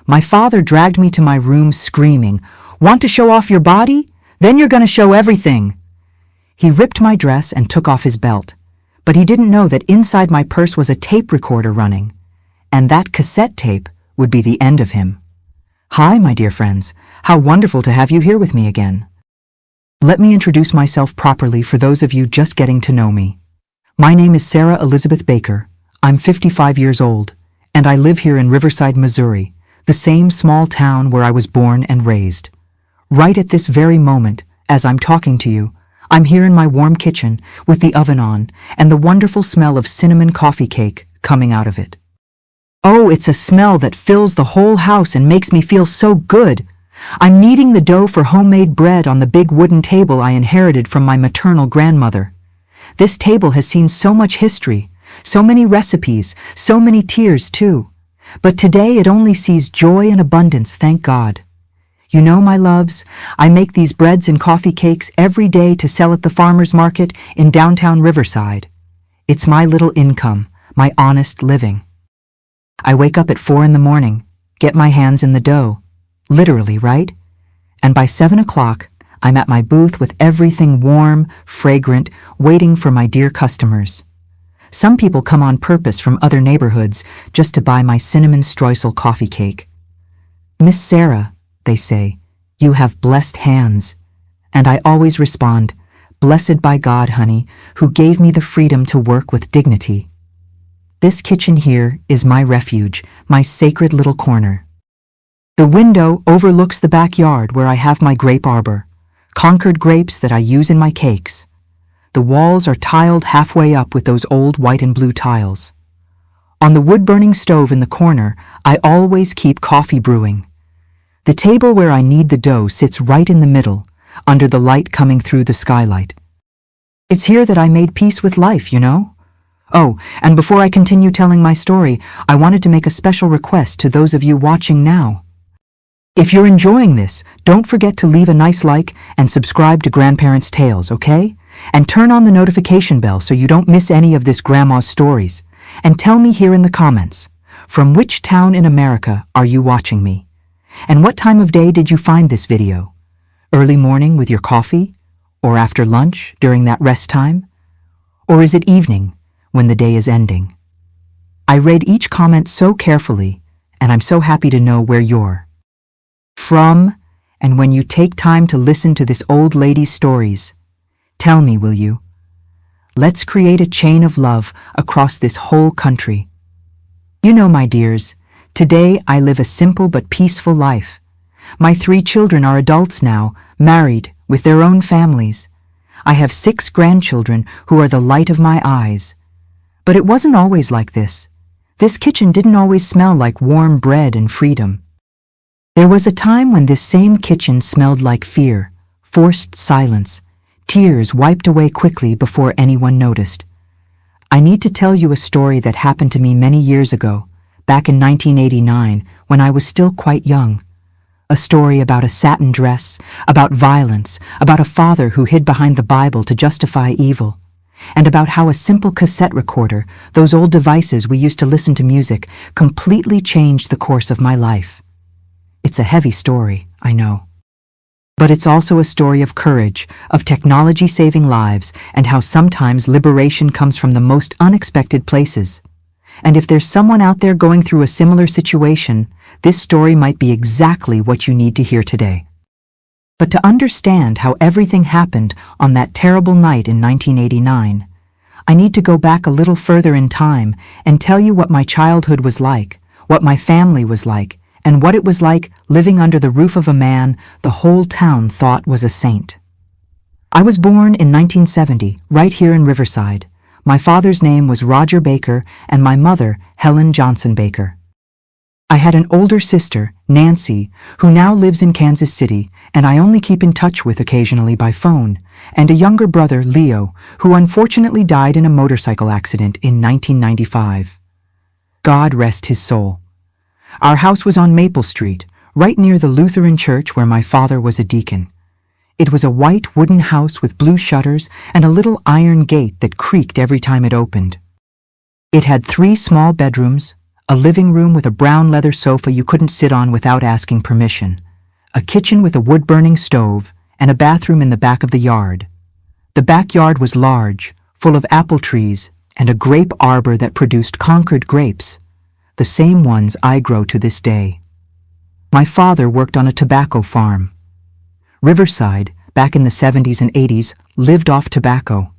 My father dragged me to my room screaming, "Want to show off your body? Then you're gonna show everything." He ripped my dress and took off his belt, but he didn't know that inside my purse was a tape recorder running, and that cassette tape would be the end of him. Hi, my dear friends. How wonderful to have you here with me again. Let me introduce myself properly for those of you just getting to know me. My name is Sarah Elizabeth Baker. I'm 55 years old, and I live here in Riverside, Missouri, the same small town where I was born and raised. Right at this very moment, as I'm talking to you, I'm here in my warm kitchen with the oven on and the wonderful smell of cinnamon coffee cake coming out of it. Oh, it's a smell that fills the whole house and makes me feel so good. I'm kneading the dough for homemade bread on the big wooden table I inherited from my maternal grandmother. This table has seen so much history, so many recipes, so many tears too. But today it only sees joy and abundance, thank God. You know, my loves, I make these breads and coffee cakes every day to sell at the farmer's market in downtown Riverside. It's my little income, my honest living. I wake up at 4 in the morning, get my hands in the dough, literally, right? And by 7 o'clock, I'm at my booth with everything warm, fragrant, waiting for my dear customers. Some people come on purpose from other neighborhoods just to buy my cinnamon streusel coffee cake. "Miss Sarah," they say, "you have blessed hands." And I always respond, "Blessed by God, honey, who gave me the freedom to work with dignity." This kitchen here is my refuge, my sacred little corner. The window overlooks the backyard where I have my grape arbor, Concord grapes that I use in my cakes. The walls are tiled halfway up with those old white and blue tiles. On the wood-burning stove in the corner, I always keep coffee brewing. The table where I knead the dough sits right in the middle, under the light coming through the skylight. It's here that I made peace with life, you know? Oh, and before I continue telling my story, I wanted to make a special request to those of you watching now. If you're enjoying this, don't forget to leave a nice like and subscribe to Grandparents' Tales, okay? And turn on the notification bell so you don't miss any of this grandma's stories. And tell me here in the comments, from which town in America are you watching me? And what time of day did you find this video? Early morning with your coffee? Or after lunch during that rest time? Or is it evening when the day is ending? I read each comment so carefully, and I'm so happy to know where you're from, and when you take time to listen to this old lady's stories. Tell me, will you? Let's create a chain of love across this whole country. You know, my dears, today I live a simple but peaceful life. My 3 children are adults now, married, with their own families. I have 6 grandchildren who are the light of my eyes. But it wasn't always like this. This kitchen didn't always smell like warm bread and freedom. There was a time when this same kitchen smelled like fear, forced silence, tears wiped away quickly before anyone noticed. I need to tell you a story that happened to me many years ago, back in 1989, when I was still quite young. A story about a satin dress, about violence, about a father who hid behind the Bible to justify evil, and about how a simple cassette recorder, those old devices we used to listen to music, completely changed the course of my life. It's a heavy story, I know. But it's also a story of courage, of technology saving lives, and how sometimes liberation comes from the most unexpected places. And if there's someone out there going through a similar situation, this story might be exactly what you need to hear today. But to understand how everything happened on that terrible night in 1989, I need to go back a little further in time and tell you what my childhood was like, what my family was like, and what it was like living under the roof of a man the whole town thought was a saint. I was born in 1970, right here in Riverside. My father's name was Roger Baker and my mother, Helen Johnson Baker. I had an older sister, Nancy, who now lives in Kansas City, and I only keep in touch with occasionally by phone, and a younger brother, Leo, who unfortunately died in a motorcycle accident in 1995. God rest his soul. Our house was on Maple Street, right near the Lutheran church where my father was a deacon. It was a white wooden house with blue shutters and a little iron gate that creaked every time it opened. It had 3 small bedrooms, A living room with a brown leather sofa you couldn't sit on without asking permission. A kitchen with a wood-burning stove, and a bathroom in the back of the yard. The backyard was large, full of apple trees, and a grape arbor that produced Concord grapes, the same ones I grow to this day. My father worked on a tobacco farm. Riverside, back in the 70s and 80s, lived off tobacco.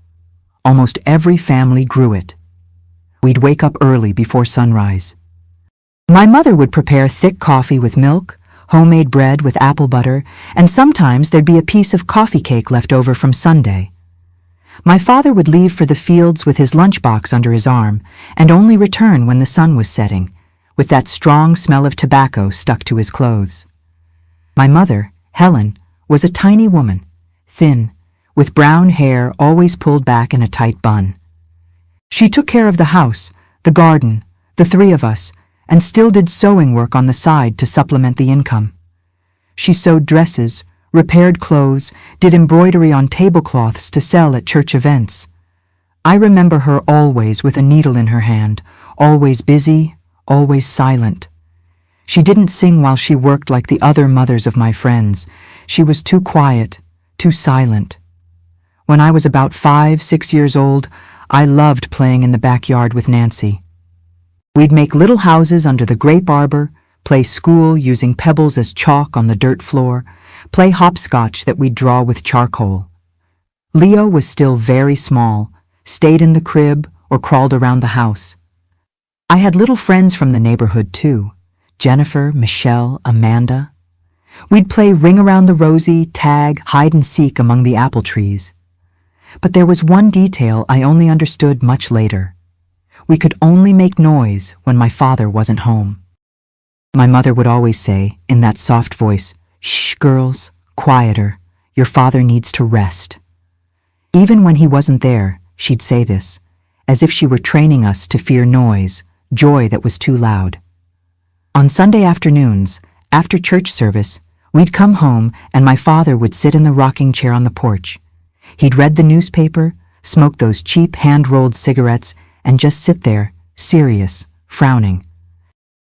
Almost every family grew it. We'd wake up early before sunrise. My mother would prepare thick coffee with milk, homemade bread with apple butter, and sometimes there'd be a piece of coffee cake left over from Sunday. My father would leave for the fields with his lunchbox under his arm and only return when the sun was setting, with that strong smell of tobacco stuck to his clothes. My mother, Helen, was a tiny woman, thin, with brown hair always pulled back in a tight bun. She took care of the house, the garden, the three of us, and still did sewing work on the side to supplement the income. She sewed dresses, repaired clothes, did embroidery on tablecloths to sell at church events. I remember her always with a needle in her hand, always busy, always silent. She didn't sing while she worked like the other mothers of my friends. She was too quiet, too silent. When I was about 5, 6 years old, I loved playing in the backyard with Nancy. We'd make little houses under the grape arbor, play school using pebbles as chalk on the dirt floor, play hopscotch that we'd draw with charcoal. Leo was still very small, stayed in the crib or crawled around the house. I had little friends from the neighborhood too, Jennifer, Michelle, Amanda. We'd play ring around the rosy, tag, hide and seek among the apple trees. But there was one detail I only understood much later. We could only make noise when my father wasn't home. My mother would always say, in that soft voice, "Shh, girls, quieter. Your father needs to rest." Even when he wasn't there, she'd say this, as if she were training us to fear noise, joy that was too loud. On Sunday afternoons, after church service, we'd come home and my father would sit in the rocking chair on the porch. He'd read the newspaper, smoke those cheap hand-rolled cigarettes, and just sit there, serious, frowning.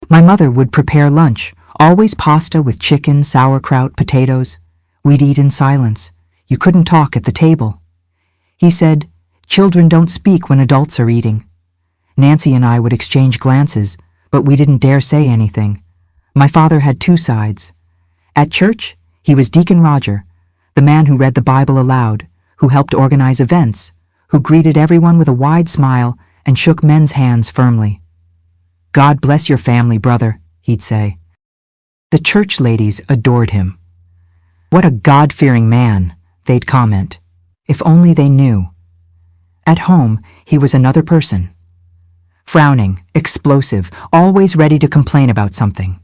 My mother would prepare lunch, always pasta with chicken, sauerkraut, potatoes. We'd eat in silence. You couldn't talk at the table. He said, "Children don't speak when adults are eating." Nancy and I would exchange glances, but we didn't dare say anything. My father had two sides. At church, he was Deacon Roger, the man who read the Bible aloud, who helped organize events, who greeted everyone with a wide smile and shook men's hands firmly. "God bless your family, brother," he'd say. The church ladies adored him. "What a God-fearing man," they'd comment, if only they knew. At home, he was another person. Frowning, explosive, always ready to complain about something.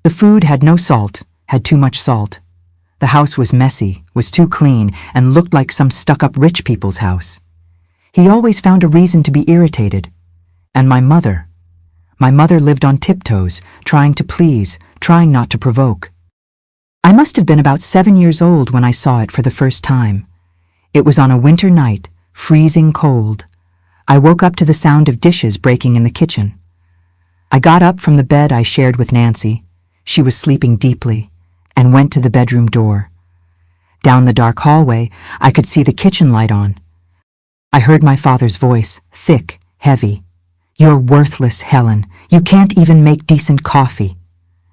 The food had no salt, had too much salt. The house was messy, was too clean, and looked like some stuck-up rich people's house. He always found a reason to be irritated. And my mother lived on tiptoes, trying to please, trying not to provoke. I must have been about 7 years old when I saw it for the first time. It was on a winter night, freezing cold. I woke up to the sound of dishes breaking in the kitchen. I got up from the bed I shared with Nancy. She was sleeping deeply, and went to the bedroom door. Down the dark hallway, I could see the kitchen light on. I heard my father's voice, thick, heavy. "You're worthless, Helen. You can't even make decent coffee."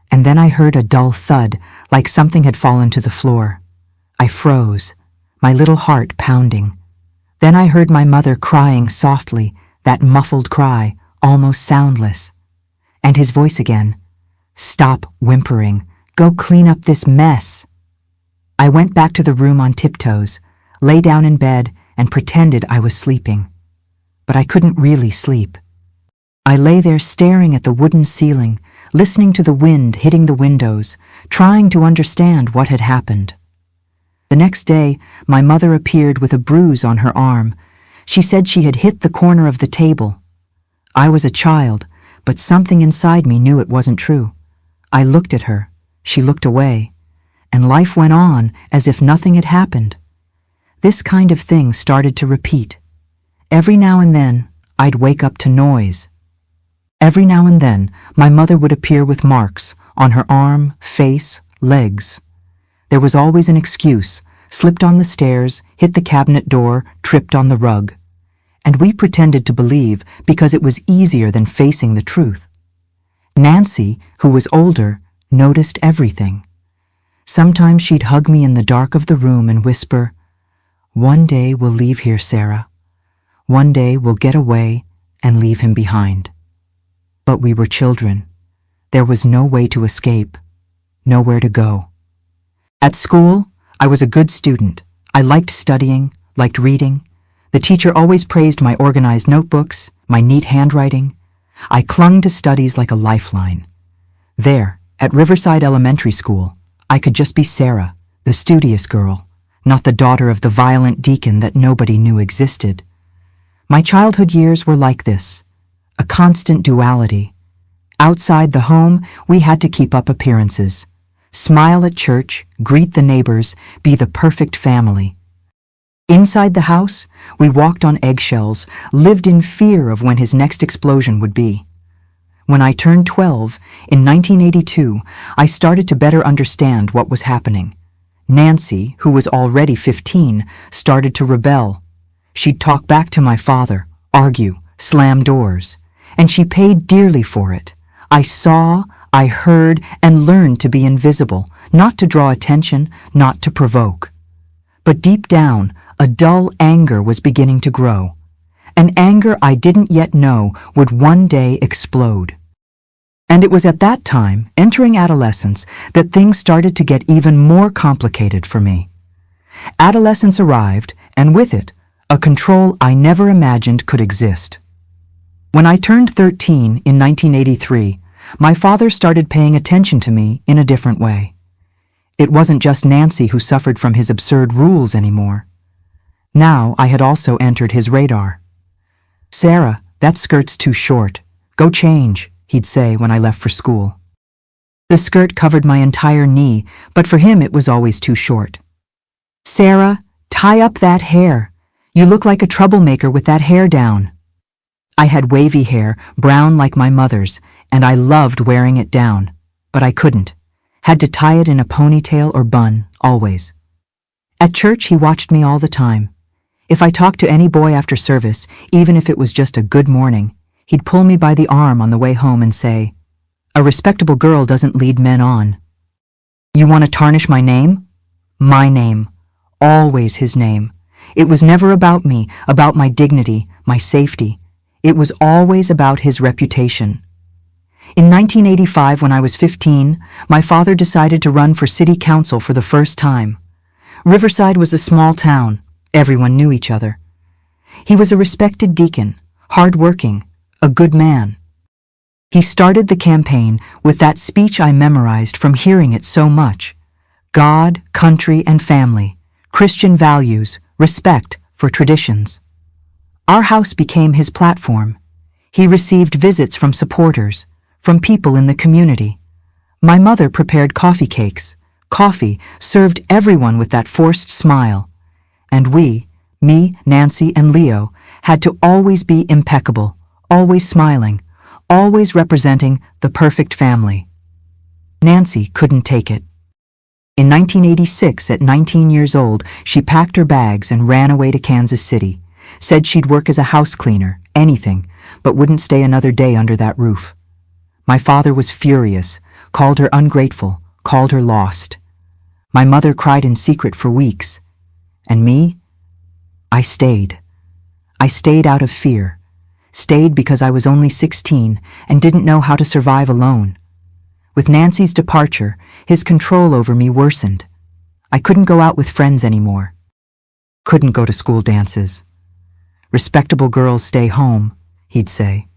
And then I heard a dull thud, like something had fallen to the floor. I froze, my little heart pounding. Then I heard my mother crying softly, that muffled cry, almost soundless. And his voice again. "Stop whimpering. Go clean up this mess." I went back to the room on tiptoes, lay down in bed, and pretended I was sleeping. But I couldn't really sleep. I lay there staring at the wooden ceiling, listening to the wind hitting the windows, trying to understand what had happened. The next day, my mother appeared with a bruise on her arm. She said she had hit the corner of the table. I was a child, but something inside me knew it wasn't true. I looked at her. She looked away. And life went on as if nothing had happened. This kind of thing started to repeat. Every now and then, I'd wake up to noise. Every now and then, my mother would appear with marks on her arm, face, legs. There was always an excuse: slipped on the stairs, hit the cabinet door, tripped on the rug. And we pretended to believe because it was easier than facing the truth. Nancy, who was older, noticed everything. Sometimes she'd hug me in the dark of the room and whisper, "One day we'll leave here, Sarah. One day we'll get away and leave him behind." But we were children. There was no way to escape, nowhere to go. At school, I was a good student. I liked studying, liked reading. The teacher always praised my organized notebooks, my neat handwriting. I clung to studies like a lifeline. There, at Riverside Elementary School, I could just be Sarah, the studious girl, not the daughter of the violent deacon that nobody knew existed. My childhood years were like this, a constant duality. Outside the home, we had to keep up appearances, smile at church, greet the neighbors, be the perfect family. Inside the house, we walked on eggshells, lived in fear of when his next explosion would be. When I turned 12, in 1982, I started to better understand what was happening. Nancy, who was already 15, started to rebel. She'd talk back to my father, argue, slam doors, and she paid dearly for it. I saw, I heard, and learned to be invisible, not to draw attention, not to provoke. But deep down, a dull anger was beginning to grow, an anger I didn't yet know would one day explode. And it was at that time, entering adolescence, that things started to get even more complicated for me. Adolescence arrived, and with it, a control I never imagined could exist. When I turned 13 in 1983, my father started paying attention to me in a different way. It wasn't just Nancy who suffered from his absurd rules anymore. Now I had also entered his radar. "Sarah, that skirt's too short. Go change," he'd say when I left for school. The skirt covered my entire knee, but for him it was always too short. "Sarah, tie up that hair. You look like a troublemaker with that hair down." I had wavy hair, brown like my mother's, and I loved wearing it down, but I couldn't. Had to tie it in a ponytail or bun, always. At church, he watched me all the time. If I talked to any boy after service, even if it was just a good morning, he'd pull me by the arm on the way home and say, "A respectable girl doesn't lead men on." "You want to tarnish my name?" My name. Always his name. It was never about me, about my dignity, my safety. It was always about his reputation. In 1985, when I was 15, my father decided to run for city council for the first time. Riverside was a small town. Everyone knew each other. He was a respected deacon, hard-working, a good man. He started the campaign with that speech I memorized from hearing it so much: God, country, and family, Christian values, respect for traditions. Our house became his platform. He received visits from supporters, from people in the community. My mother prepared coffee cakes. Coffee served everyone with that forced smile. And we, me, Nancy, and Leo, had to always be impeccable, always smiling, always representing the perfect family. Nancy couldn't take it. In 1986, at 19 years old, she packed her bags and ran away to Kansas City, said she'd work as a house cleaner, anything, but wouldn't stay another day under that roof. My father was furious, called her ungrateful, called her lost. My mother cried in secret for weeks. And me? I stayed. I stayed out of fear. Stayed because I was only 16 and didn't know how to survive alone. With Nancy's departure, his control over me worsened. I couldn't go out with friends anymore. Couldn't go to school dances. "Respectable girls stay home," he'd say.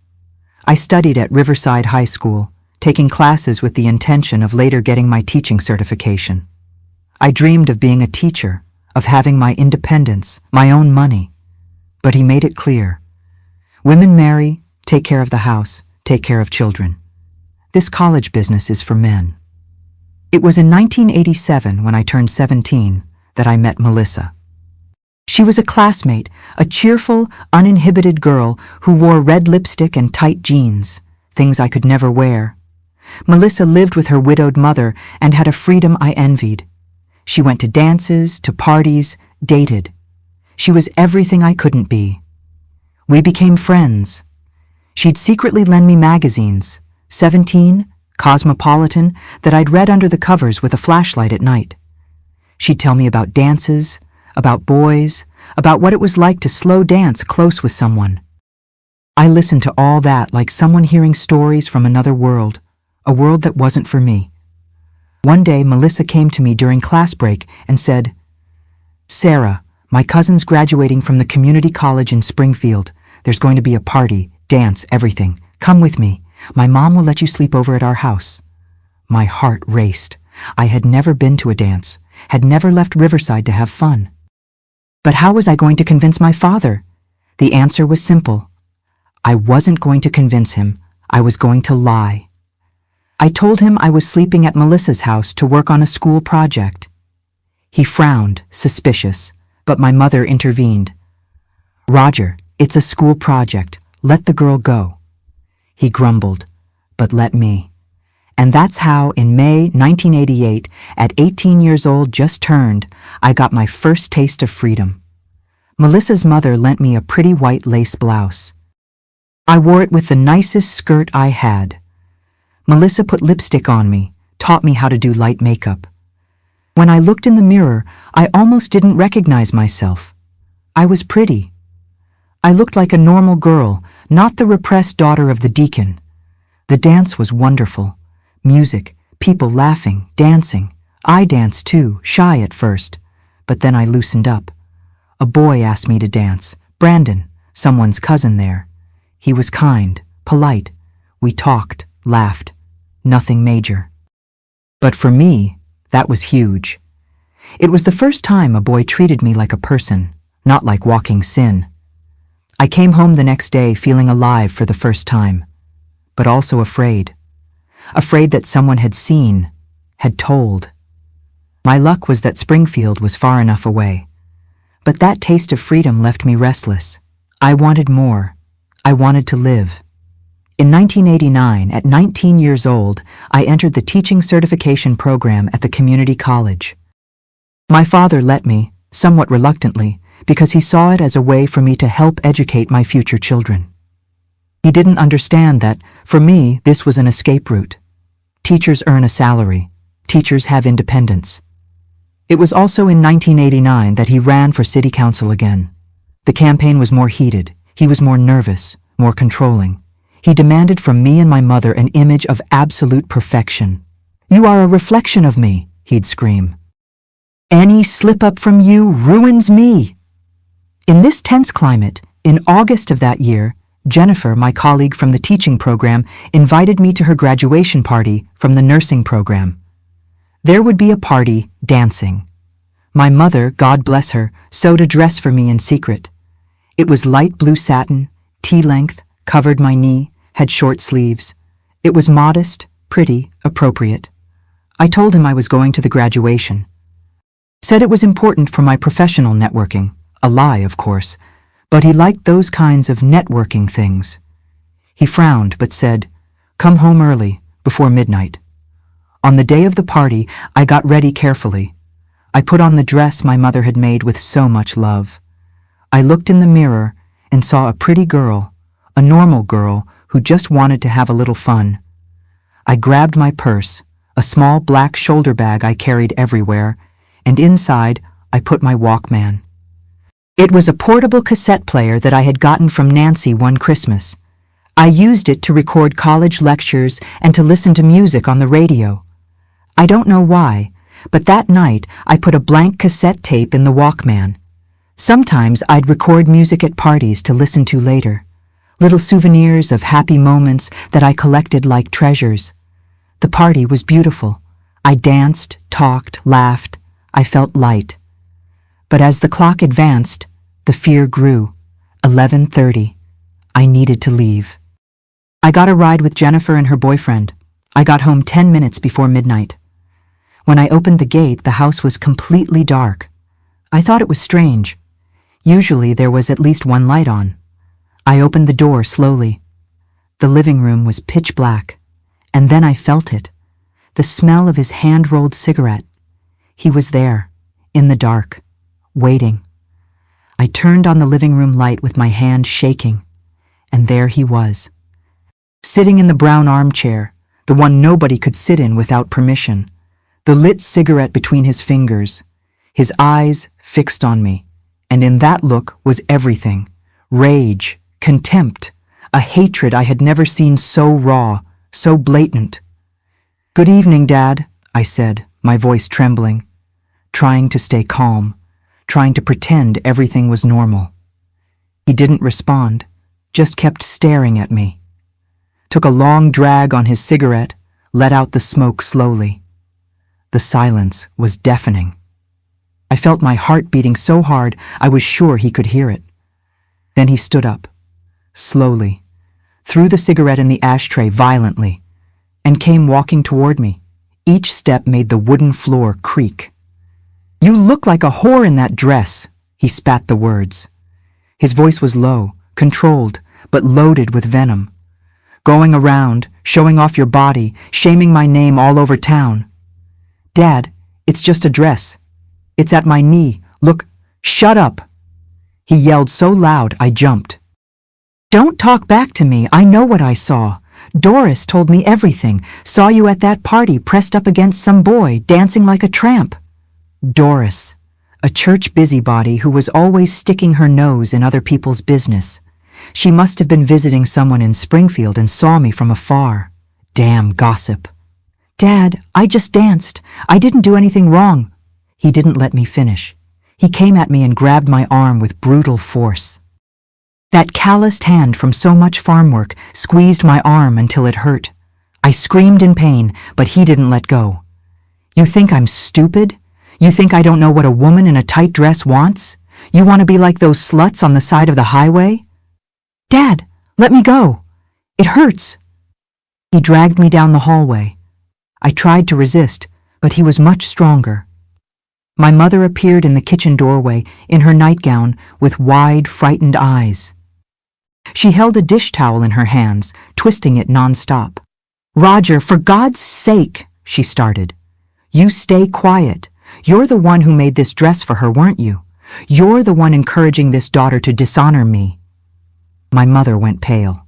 I studied at Riverside High School, taking classes with the intention of later getting my teaching certification. I dreamed of being a teacher, of having my independence, my own money. But he made it clear. Women marry, take care of the house, take care of children. This college business is for men. It was in 1987, when I turned 17, that I met Melissa. She was a classmate, a cheerful, uninhibited girl who wore red lipstick and tight jeans, things I could never wear. Melissa lived with her widowed mother and had a freedom I envied. She went to dances, to parties, dated. She was everything I couldn't be. We became friends. She'd secretly lend me magazines, 17, Cosmopolitan, that I'd read under the covers with a flashlight at night. She'd tell me about dances, about boys, about what it was like to slow dance close with someone. I listened to all that like someone hearing stories from another world, a world that wasn't for me. One day, Melissa came to me during class break and said, "Sarah, my cousin's graduating from the community college in Springfield. There's going to be a party, dance, everything. Come with me. My mom will let you sleep over at our house." My heart raced. I had never been to a dance, had never left Riverside to have fun. But how was I going to convince my father? The answer was simple. I wasn't going to convince him. I was going to lie. I told him I was sleeping at Melissa's house to work on a school project. He frowned, suspicious, but my mother intervened. "Roger, it's a school project. Let the girl go." He grumbled, but let me. And that's how, in May 1988, at 18 years old just turned, I got my first taste of freedom. Melissa's mother lent me a pretty white lace blouse. I wore it with the nicest skirt I had. Melissa put lipstick on me, taught me how to do light makeup. When I looked in the mirror, I almost didn't recognize myself. I was pretty. I looked like a normal girl, not the repressed daughter of the deacon. The dance was wonderful. Music, people laughing, dancing. I danced too, shy at first, but then I loosened up. A boy asked me to dance, Brandon, someone's cousin there. He was kind, polite. We talked, laughed. Nothing major. But for me, that was huge. It was the first time a boy treated me like a person, not like walking sin. I came home the next day feeling alive for the first time, but also afraid. Afraid that someone had seen, had told. My luck was that Springfield was far enough away. But that taste of freedom left me restless. I wanted more. I wanted to live. In 1989, at 19 years old, I entered the teaching certification program at the community college. My father let me, somewhat reluctantly, because he saw it as a way for me to help educate my future children. He didn't understand that, for me, this was an escape route. Teachers earn a salary. Teachers have independence. It was also in 1989 that he ran for city council again. The campaign was more heated. He was more nervous, more controlling. He demanded from me and my mother an image of absolute perfection. "You are a reflection of me," he'd scream. "Any slip-up from you ruins me." In this tense climate, in August of that year, Jennifer, my colleague from the teaching program, invited me to her graduation party from the nursing program. There would be a party, dancing. My mother, God bless her, sewed a dress for me in secret. It was light blue satin, tea-length, covered my knee, had short sleeves. It was modest, pretty, appropriate. I told him I was going to the graduation. Said it was important for my professional networking. A lie, of course, but he liked those kinds of networking things. He frowned but said, "Come home early, before midnight." On the day of the party, I got ready carefully. I put on the dress my mother had made with so much love. I looked in the mirror and saw a pretty girl, a normal girl who just wanted to have a little fun. I grabbed my purse, a small black shoulder bag I carried everywhere, and inside I put my Walkman. It was a portable cassette player that I had gotten from Nancy one Christmas. I used it to record college lectures and to listen to music on the radio. I don't know why, but that night I put a blank cassette tape in the Walkman. Sometimes I'd record music at parties to listen to later, little souvenirs of happy moments that I collected like treasures. The party was beautiful. I danced, talked, laughed. I felt light. But as the clock advanced, the fear grew. 11:30. I needed to leave. I got a ride with Jennifer and her boyfriend. I got home 10 minutes before midnight. When I opened the gate, the house was completely dark. I thought it was strange. Usually there was at least one light on. I opened the door slowly. The living room was pitch black, and then I felt it, the smell of his hand-rolled cigarette. He was there, in the dark, waiting. I turned on the living room light with my hand shaking, and there he was, sitting in the brown armchair, the one nobody could sit in without permission, the lit cigarette between his fingers, his eyes fixed on me, and in that look was everything: rage, contempt, a hatred I had never seen so raw, so blatant. "Good evening, Dad," I said, my voice trembling, trying to stay calm, trying to pretend everything was normal. He didn't respond, just kept staring at me. Took a long drag on his cigarette, let out the smoke slowly. The silence was deafening. I felt my heart beating so hard I was sure he could hear it. Then he stood up, slowly, threw the cigarette in the ashtray violently, and came walking toward me. Each step made the wooden floor creak. "You look like a whore in that dress," he spat the words. His voice was low, controlled, but loaded with venom. "Going around, showing off your body, shaming my name all over town." "Dad, it's just a dress. It's at my knee. Look, shut up." He yelled so loud I jumped. "Don't talk back to me. I know what I saw. Doris told me everything. Saw you at that party pressed up against some boy, dancing like a tramp." Doris, a church busybody who was always sticking her nose in other people's business. She must have been visiting someone in Springfield and saw me from afar. Damn gossip. "Dad, I just danced. I didn't do anything wrong." He didn't let me finish. He came at me and grabbed my arm with brutal force. That calloused hand from so much farm work squeezed my arm until it hurt. I screamed in pain, but he didn't let go. "You think I'm stupid? You think I don't know what a woman in a tight dress wants? You want to be like those sluts on the side of the highway?" "Dad, let me go. It hurts." He dragged me down the hallway. I tried to resist, but he was much stronger. My mother appeared in the kitchen doorway in her nightgown with wide, frightened eyes. She held a dish towel in her hands, twisting it nonstop. "Roger, for God's sake," she started. "You stay quiet. You're the one who made this dress for her, weren't you? You're the one encouraging this daughter to dishonor me." My mother went pale.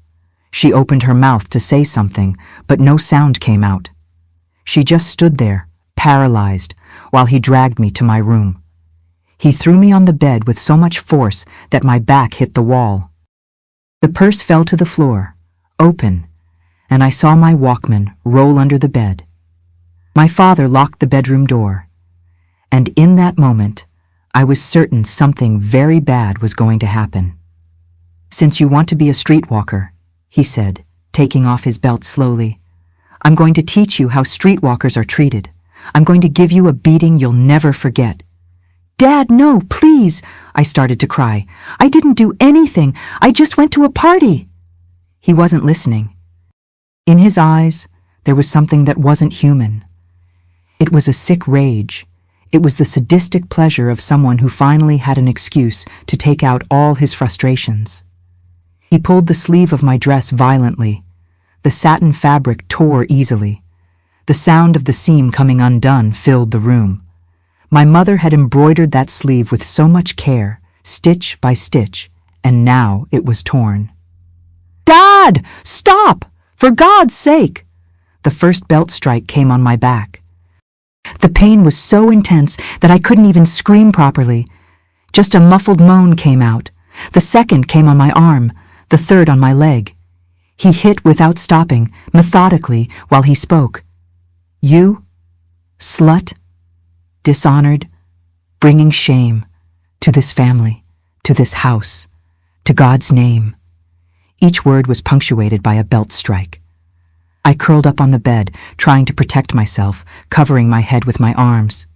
She opened her mouth to say something, but no sound came out. She just stood there, paralyzed, while he dragged me to my room. He threw me on the bed with so much force that my back hit the wall. The purse fell to the floor, open, and I saw my Walkman roll under the bed. My father locked the bedroom door, and in that moment, I was certain something very bad was going to happen. "Since you want to be a streetwalker," he said, taking off his belt slowly, "I'm going to teach you how streetwalkers are treated. I'm going to give you a beating you'll never forget." "Dad, no, please," I started to cry. "I didn't do anything. I just went to a party." He wasn't listening. In his eyes, there was something that wasn't human. It was a sick rage. It was the sadistic pleasure of someone who finally had an excuse to take out all his frustrations. He pulled the sleeve of my dress violently. The satin fabric tore easily. The sound of the seam coming undone filled the room. My mother had embroidered that sleeve with so much care, stitch by stitch, and now it was torn. "Dad, stop! For God's sake!" The first belt strike came on my back. The pain was so intense that I couldn't even scream properly. Just a muffled moan came out. The second came on my arm, the third on my leg. He hit without stopping, methodically, while he spoke. "You, slut, dishonored, bringing shame to this family, to this house, to God's name." Each word was punctuated by a belt strike. I curled up on the bed, trying to protect myself, covering my head with my arms.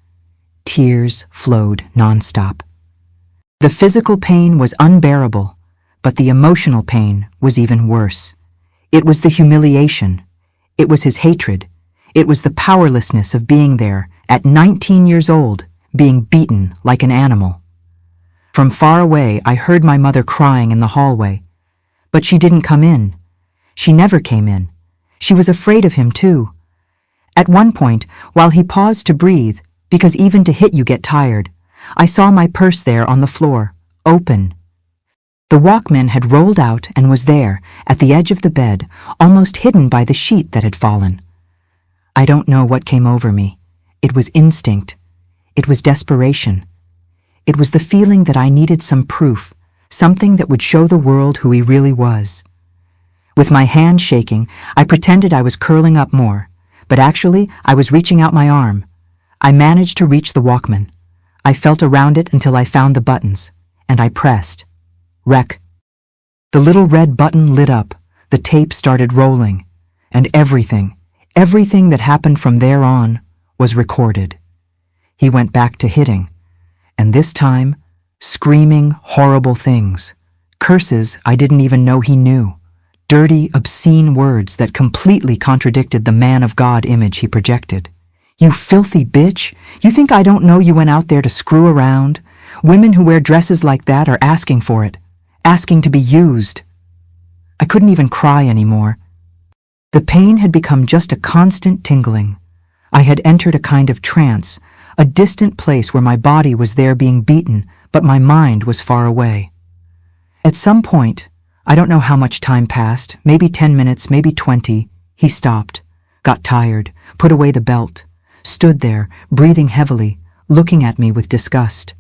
Tears flowed nonstop. The physical pain was unbearable, but the emotional pain was even worse. It was the humiliation. It was his hatred. It was the powerlessness of being there, at 19 years old, being beaten like an animal. From far away, I heard my mother crying in the hallway. But she didn't come in. She never came in. She was afraid of him too. At one point, while he paused to breathe, because even to hit you get tired, I saw my purse there on the floor, open. The Walkman had rolled out and was there, at the edge of the bed, almost hidden by the sheet that had fallen. I don't know what came over me. It was instinct. It was desperation. It was the feeling that I needed some proof, something that would show the world who he really was. With my hand shaking, I pretended I was curling up more, but actually I was reaching out my arm. I managed to reach the Walkman. I felt around it until I found the buttons, and I pressed. Rec. The little red button lit up, the tape started rolling, and everything that happened from there on was recorded. He went back to hitting, and this time, screaming horrible things, curses I didn't even know he knew, dirty, obscene words that completely contradicted the man of God image he projected. You filthy bitch! You think I don't know you went out there to screw around? Women who wear dresses like that are asking for it, asking to be used. I couldn't even cry anymore. The pain had become just a constant tingling. I had entered a kind of trance, a distant place where my body was there being beaten, but my mind was far away. At some point, I don't know how much time passed, maybe 10 minutes, maybe 20, he stopped, got tired, put away the belt, stood there, breathing heavily, looking at me with disgust.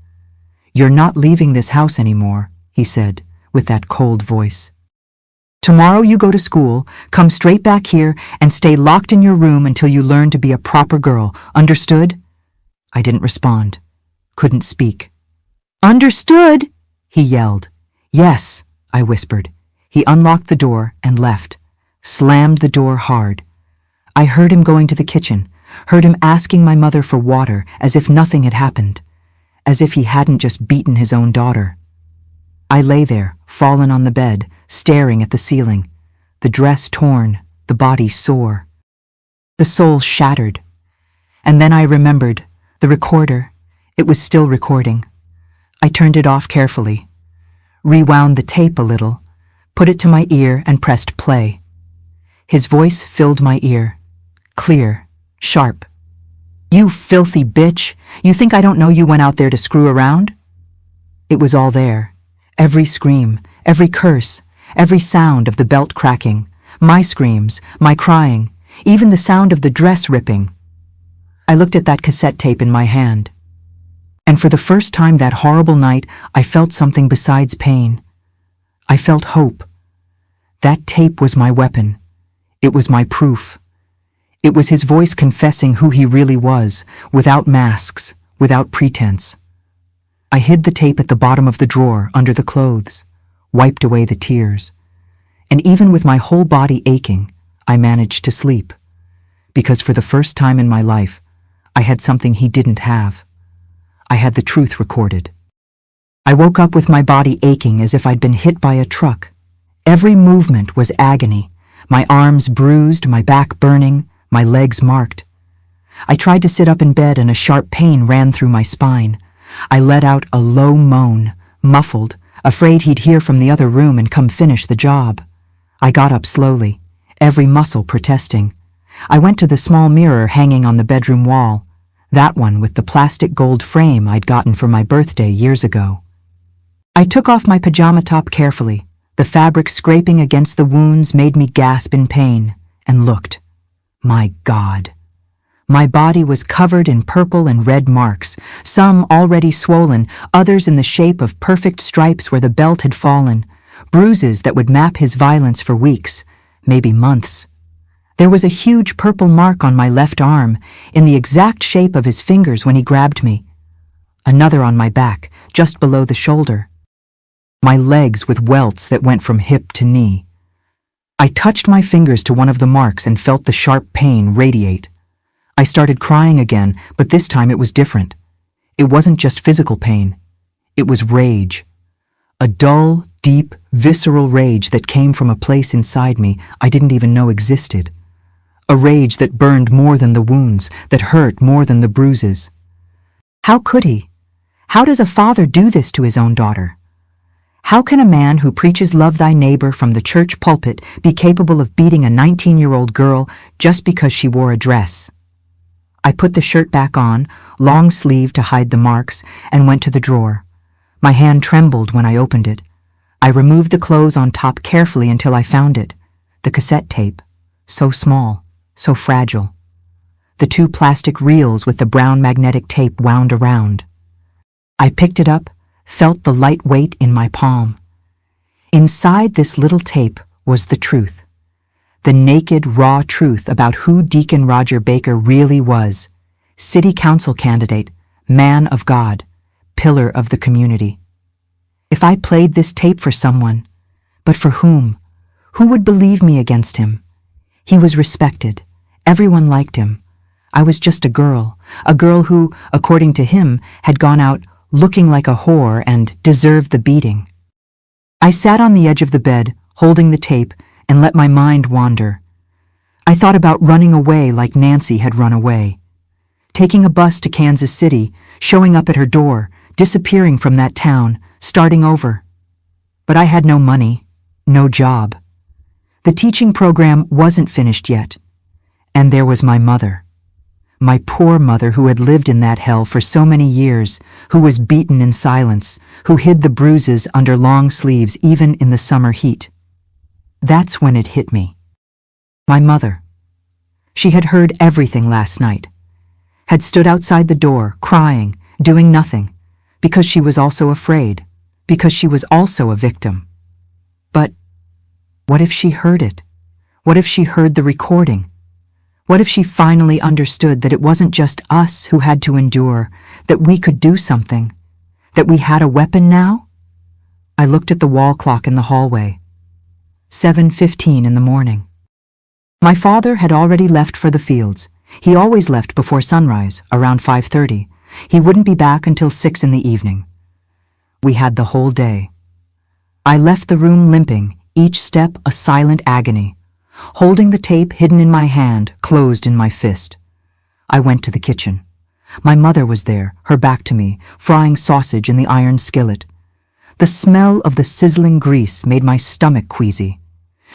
You're not leaving this house anymore, he said, with that cold voice. Tomorrow you go to school, come straight back here, and stay locked in your room until you learn to be a proper girl. Understood? I didn't respond. Couldn't speak. Understood, he yelled. Yes, I whispered. He unlocked the door and left, slammed the door hard. I heard him going to the kitchen, heard him asking my mother for water as if nothing had happened, as if he hadn't just beaten his own daughter. I lay there, fallen on the bed, staring at the ceiling, the dress torn, the body sore, the soul shattered. And then I remembered, the recorder, it was still recording. I turned it off carefully, rewound the tape a little, put it to my ear and pressed play. His voice filled my ear, clear, sharp. You filthy bitch! You think I don't know you went out there to screw around? It was all there. Every scream, every curse, every sound of the belt cracking, my screams, my crying, even the sound of the dress ripping. I looked at that cassette tape in my hand. And for the first time that horrible night, I felt something besides pain. I felt hope. That tape was my weapon. It was my proof. It was his voice confessing who he really was, without masks, without pretense. I hid the tape at the bottom of the drawer, under the clothes, wiped away the tears. And even with my whole body aching, I managed to sleep. Because for the first time in my life, I had something he didn't have. I had the truth recorded. I woke up with my body aching as if I'd been hit by a truck. Every movement was agony, my arms bruised, my back burning, my legs marked. I tried to sit up in bed and a sharp pain ran through my spine. I let out a low moan, muffled, afraid he'd hear from the other room and come finish the job. I got up slowly, every muscle protesting. I went to the small mirror hanging on the bedroom wall, that one with the plastic gold frame I'd gotten for my birthday years ago. I took off my pajama top carefully. The fabric scraping against the wounds made me gasp in pain, and looked. My God. My body was covered in purple and red marks, some already swollen, others in the shape of perfect stripes where the belt had fallen, bruises that would map his violence for weeks, maybe months. There was a huge purple mark on my left arm, in the exact shape of his fingers when he grabbed me. Another on my back, just below the shoulder. My legs with welts that went from hip to knee. I touched my fingers to one of the marks and felt the sharp pain radiate. I started crying again, but this time it was different. It wasn't just physical pain. It was rage. A dull, deep, visceral rage that came from a place inside me I didn't even know existed. A rage that burned more than the wounds, that hurt more than the bruises. How could he? How does a father do this to his own daughter? How can a man who preaches love thy neighbor from the church pulpit be capable of beating a 19-year-old girl just because she wore a dress? I put the shirt back on, long sleeved to hide the marks, and went to the drawer. My hand trembled when I opened it. I removed the clothes on top carefully until I found it. The cassette tape. So small, so fragile. The 2 plastic reels with the brown magnetic tape wound around. I picked it up, felt the light weight in my palm. Inside this little tape was the truth. The naked, raw truth about who Deacon Roger Baker really was. City council candidate, man of God, pillar of the community. If I played this tape for someone, but for whom? Who would believe me against him? He was respected. Everyone liked him. I was just a girl who, according to him, had gone out looking like a whore and deserved the beating. I sat on the edge of the bed, holding the tape, and let my mind wander. I thought about running away like Nancy had run away. Taking a bus to Kansas City, showing up at her door, disappearing from that town, starting over. But I had no money, no job. The teaching program wasn't finished yet. And there was my mother. My poor mother who had lived in that hell for so many years, who was beaten in silence, who hid the bruises under long sleeves even in the summer heat. That's when it hit me. My mother. She had heard everything last night. Had stood outside the door, crying, doing nothing, because she was also afraid, because she was also a victim. But what if she heard it? What if she heard the recording? What if she finally understood that it wasn't just us who had to endure, that we could do something, that we had a weapon now? I looked at the wall clock in the hallway. 7:15 in the morning. My father had already left for the fields. He always left before sunrise, around 5:30. He wouldn't be back until 6 in the evening. We had the whole day. I left the room limping, each step a silent agony, holding the tape hidden in my hand, closed in my fist. I went to the kitchen. My mother was there, her back to me, frying sausage in the iron skillet. The smell of the sizzling grease made my stomach queasy.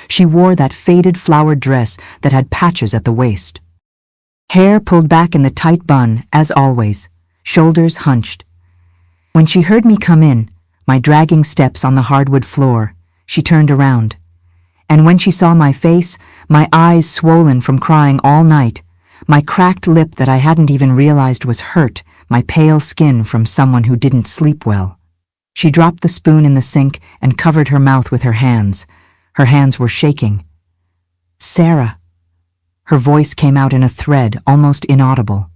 She wore that faded flowered dress that had patches at the waist. Hair pulled back in the tight bun, as always, shoulders hunched. When she heard me come in, my dragging steps on the hardwood floor, she turned around. And when she saw my face, my eyes swollen from crying all night, my cracked lip that I hadn't even realized was hurt, my pale skin from someone who didn't sleep well. She dropped the spoon in the sink and covered her mouth with her hands. Her hands were shaking. "Sarah." Her voice came out in a thread, almost inaudible.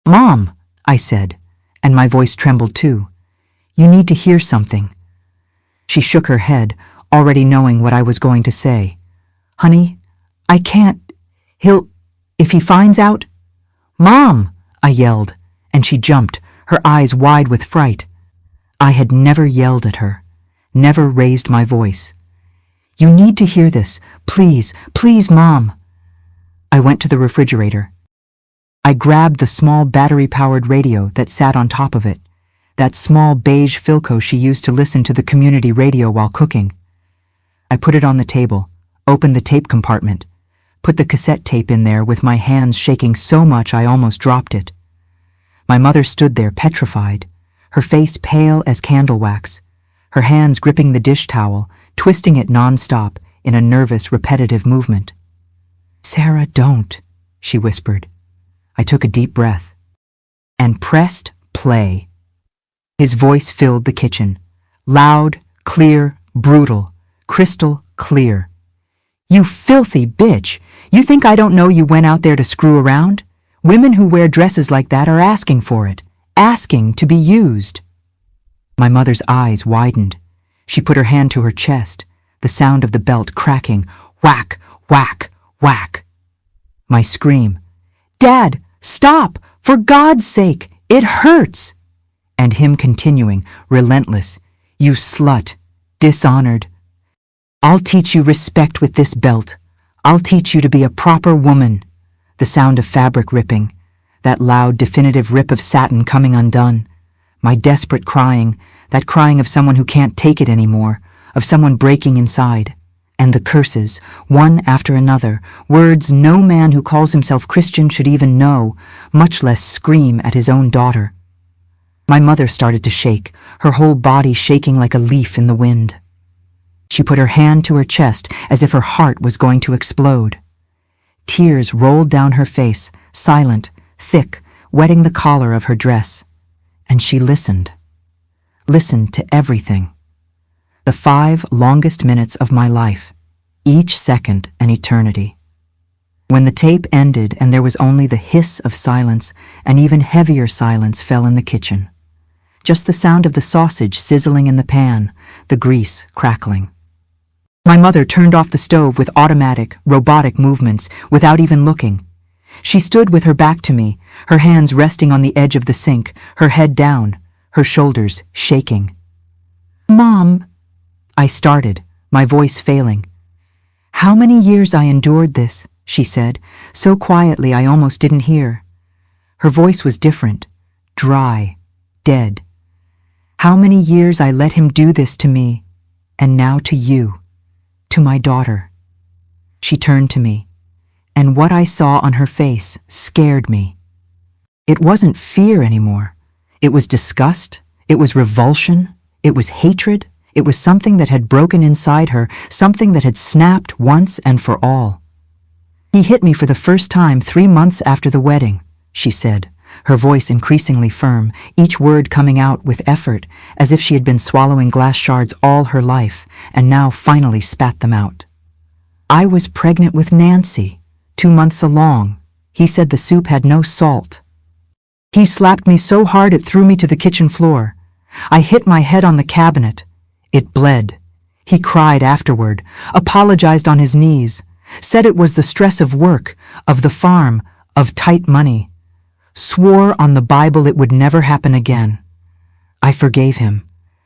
"Mom," I said, and my voice trembled too. "You need to hear something." She shook her head, already knowing what I was going to say. "Honey, I can't. If he finds out." "Mom," I yelled, and she jumped, her eyes wide with fright. I had never yelled at her, never raised my voice. "You need to hear this. Please, please, Mom." I went to the refrigerator. I grabbed the small battery-powered radio that sat on top of it, that small beige Philco she used to listen to the community radio while cooking. I put it on the table, opened the tape compartment, put the cassette tape in there with my hands shaking so much I almost dropped it. My mother stood there petrified, her face pale as candle wax, her hands gripping the dish towel, twisting it non-stop in a nervous, repetitive movement. "Sarah, don't," she whispered. I took a deep breath and pressed play. His voice filled the kitchen, loud, clear, brutal, crystal clear. "You filthy bitch! You think I don't know you went out there to screw around? Women who wear dresses like that are asking for it, asking to be used." My mother's eyes widened. She put her hand to her chest, the sound of the belt cracking, whack, whack, whack. My scream, "Dad, stop! For God's sake! It hurts!" And him continuing, relentless, "You slut, dishonored. I'll teach you respect with this belt. I'll teach you to be a proper woman." The sound of fabric ripping, that loud, definitive rip of satin coming undone. My desperate crying, that crying of someone who can't take it anymore, of someone breaking inside. And the curses, one after another, words no man who calls himself Christian should even know, much less scream at his own daughter. My mother started to shake, her whole body shaking like a leaf in the wind. She put her hand to her chest as if her heart was going to explode. Tears rolled down her face, silent, thick, wetting the collar of her dress. And she listened. Listened to everything. The 5 longest minutes of my life, each second an eternity. When the tape ended and there was only the hiss of silence, an even heavier silence fell in the kitchen. Just the sound of the sausage sizzling in the pan, the grease crackling. My mother turned off the stove with automatic, robotic movements without even looking. She stood with her back to me, her hands resting on the edge of the sink, her head down, her shoulders shaking. "Mom," I started, my voice failing. "How many years I endured this," she said, so quietly I almost didn't hear. Her voice was different, dry, dead. "How many years I let him do this to me, and now to you, to my daughter." She turned to me, and what I saw on her face scared me. It wasn't fear anymore. It was disgust, it was revulsion, it was hatred, it was something that had broken inside her, something that had snapped once and for all. "He hit me for the first time 3 months after the wedding," she said, her voice increasingly firm, each word coming out with effort, as if she had been swallowing glass shards all her life, and now finally spat them out. "I was pregnant with Nancy, 2 months along. He said the soup had no salt. He slapped me so hard it threw me to the kitchen floor. I hit my head on the cabinet. It bled. He cried afterward, apologized on his knees, said it was the stress of work, of the farm, of tight money. Swore on the Bible it would never happen again. I forgave him.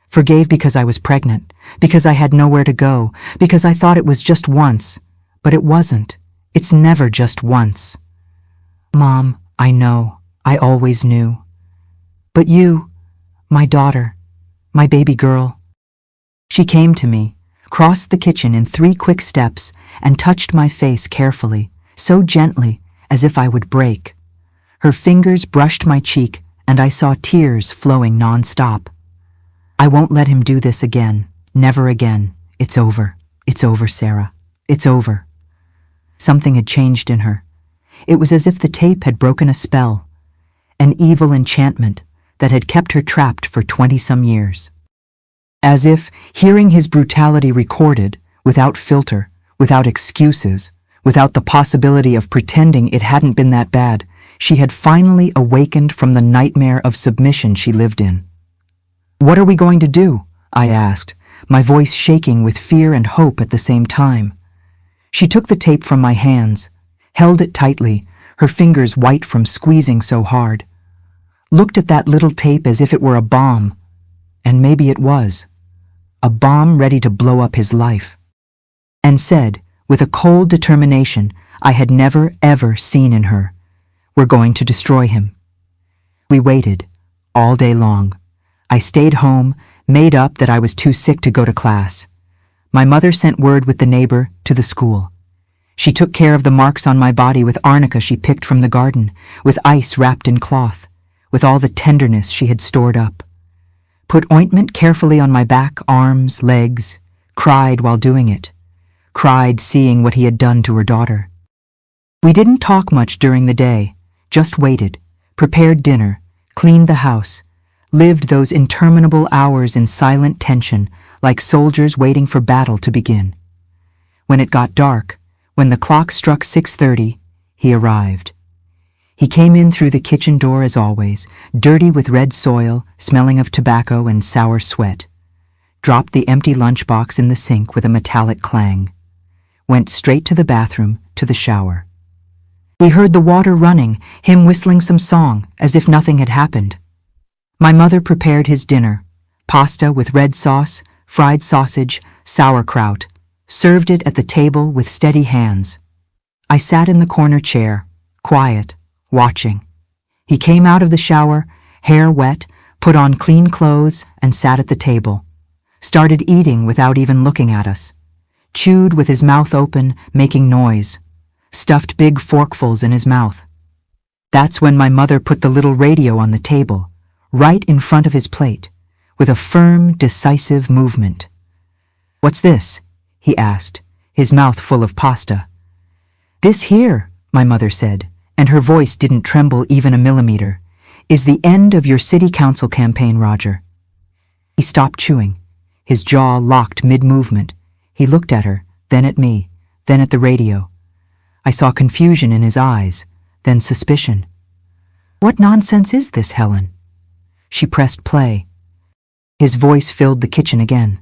Forgave because I was pregnant, because I had nowhere to go, because I thought it was just once. But it wasn't. It's never just once. Mom, I know. I always knew. But you, my daughter, my baby girl." She came to me, crossed the kitchen in 3 quick steps, and touched my face carefully, so gently as if I would break. Her fingers brushed my cheek, and I saw tears flowing non-stop. "I won't let him do this again. Never again. It's over. It's over, Sarah. It's over." Something had changed in her. It was as if the tape had broken a spell, an evil enchantment that had kept her trapped for 20-some years. As if, hearing his brutality recorded, without filter, without excuses, without the possibility of pretending it hadn't been that bad, she had finally awakened from the nightmare of submission she lived in. "What are we going to do?" I asked, my voice shaking with fear and hope at the same time. She took the tape from my hands, held it tightly, her fingers white from squeezing so hard. Looked at that little tape as if it were a bomb, and maybe it was. A bomb ready to blow up his life. And said, with a cold determination I had never ever seen in her, "We're going to destroy him." We waited, all day long. I stayed home, made up that I was too sick to go to class. My mother sent word with the neighbor to the school. She took care of the marks on my body with arnica she picked from the garden, with ice wrapped in cloth, with all the tenderness she had stored up. Put ointment carefully on my back, arms, legs, cried while doing it. Cried seeing what he had done to her daughter. We didn't talk much during the day, just waited, prepared dinner, cleaned the house, lived those interminable hours in silent tension like soldiers waiting for battle to begin. When it got dark, when the clock struck 6:30, he arrived. He came in through the kitchen door as always, dirty with red soil, smelling of tobacco and sour sweat. Dropped the empty lunchbox in the sink with a metallic clang. Went straight to the bathroom, to the shower. We heard the water running, him whistling some song, as if nothing had happened. My mother prepared his dinner, pasta with red sauce, fried sausage, sauerkraut, served it at the table with steady hands. I sat in the corner chair, quiet, watching. He came out of the shower, hair wet, put on clean clothes, and sat at the table. Started eating without even looking at us. Chewed with his mouth open, making noise. Stuffed big forkfuls in his mouth. That's when my mother put the little radio on the table, right in front of his plate, with a firm, decisive movement. "What's this?" he asked, his mouth full of pasta. "This here," my mother said, and her voice didn't tremble even a millimeter, "is the end of your city council campaign, Roger." He stopped chewing, his jaw locked mid-movement. He looked at her, then at me, then at the radio. I saw confusion in his eyes, then suspicion. "What nonsense is this, Helen?" She pressed play. His voice filled the kitchen again.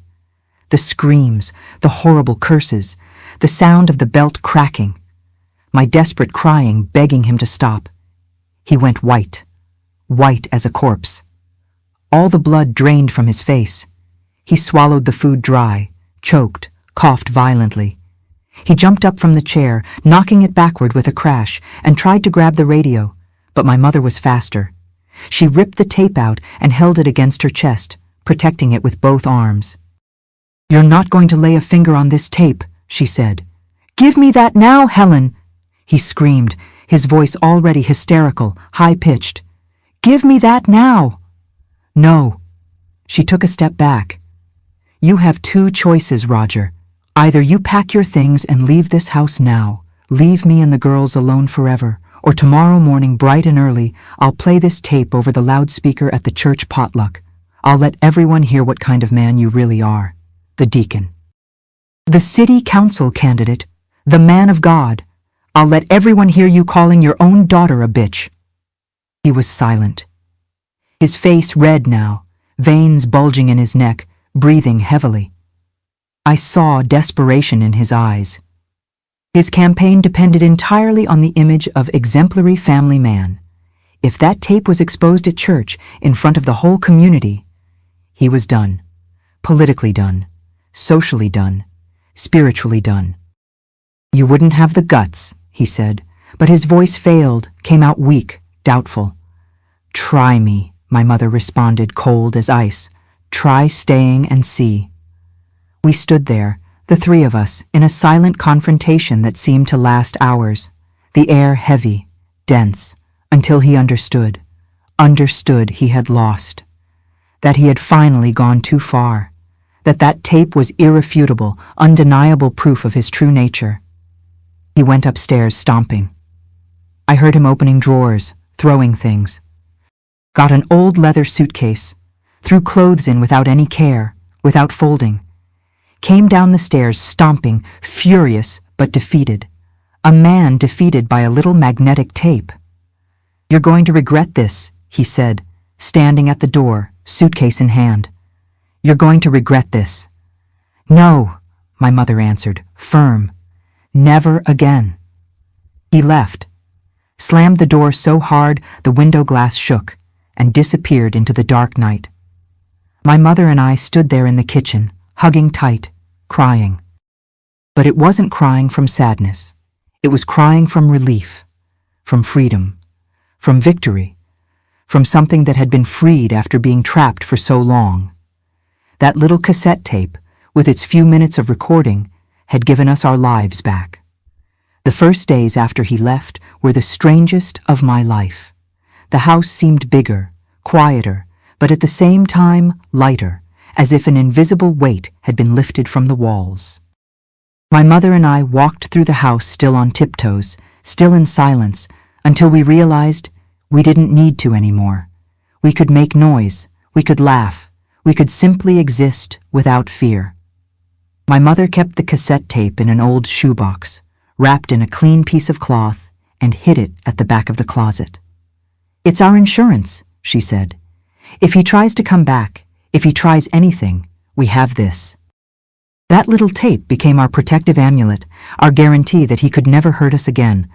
The screams, the horrible curses, the sound of the belt cracking. My desperate crying begging him to stop. He went white, white as a corpse. All the blood drained from his face. He swallowed the food dry, choked, coughed violently. He jumped up from the chair, knocking it backward with a crash, and tried to grab the radio, but my mother was faster. She ripped the tape out and held it against her chest, protecting it with both arms. "You're not going to lay a finger on this tape," she said. "Give me that now, Helen!" He screamed, his voice already hysterical, high-pitched. "Give me that now!" "No." She took a step back. "You have two choices, Roger. Either you pack your things and leave this house now, leave me and the girls alone forever, or tomorrow morning bright and early, I'll play this tape over the loudspeaker at the church potluck. I'll let everyone hear what kind of man you really are. The deacon. The city council candidate. The man of God. I'll let everyone hear you calling your own daughter a bitch." He was silent. His face red now, veins bulging in his neck, breathing heavily. I saw desperation in his eyes. His campaign depended entirely on the image of exemplary family man. If that tape was exposed at church, in front of the whole community, he was done. Politically done. Socially done. Spiritually done. "You wouldn't have the guts," he said, but his voice failed, came out weak, doubtful. "Try me," my mother responded, cold as ice. "Try staying and see." We stood there, the three of us, in a silent confrontation that seemed to last hours, the air heavy, dense, until he understood he had lost, that he had finally gone too far, that tape was irrefutable, undeniable proof of his true nature. He went upstairs stomping. I heard him opening drawers, throwing things. Got an old leather suitcase, threw clothes in without any care, without folding. Came down the stairs stomping, furious but defeated. A man defeated by a little magnetic tape. "You're going to regret this," he said, standing at the door, suitcase in hand. "You're going to regret this." "No," my mother answered, firm. "Never again." He left, slammed the door so hard the window glass shook, and disappeared into the dark night. My mother and I stood there in the kitchen, hugging tight, crying. But it wasn't crying from sadness. It was crying from relief, from freedom, from victory, from something that had been freed after being trapped for so long. That little cassette tape, with its few minutes of recording, had given us our lives back. The first days after he left were the strangest of my life. The house seemed bigger, quieter, but at the same time lighter, as if an invisible weight had been lifted from the walls. My mother and I walked through the house still on tiptoes, still in silence, until we realized we didn't need to anymore. We could make noise, we could laugh, we could simply exist without fear. My mother kept the cassette tape in an old shoebox, wrapped in a clean piece of cloth, and hid it at the back of the closet. "It's our insurance," she said. "If he tries to come back, if he tries anything, we have this." That little tape became our protective amulet, our guarantee that he could never hurt us again.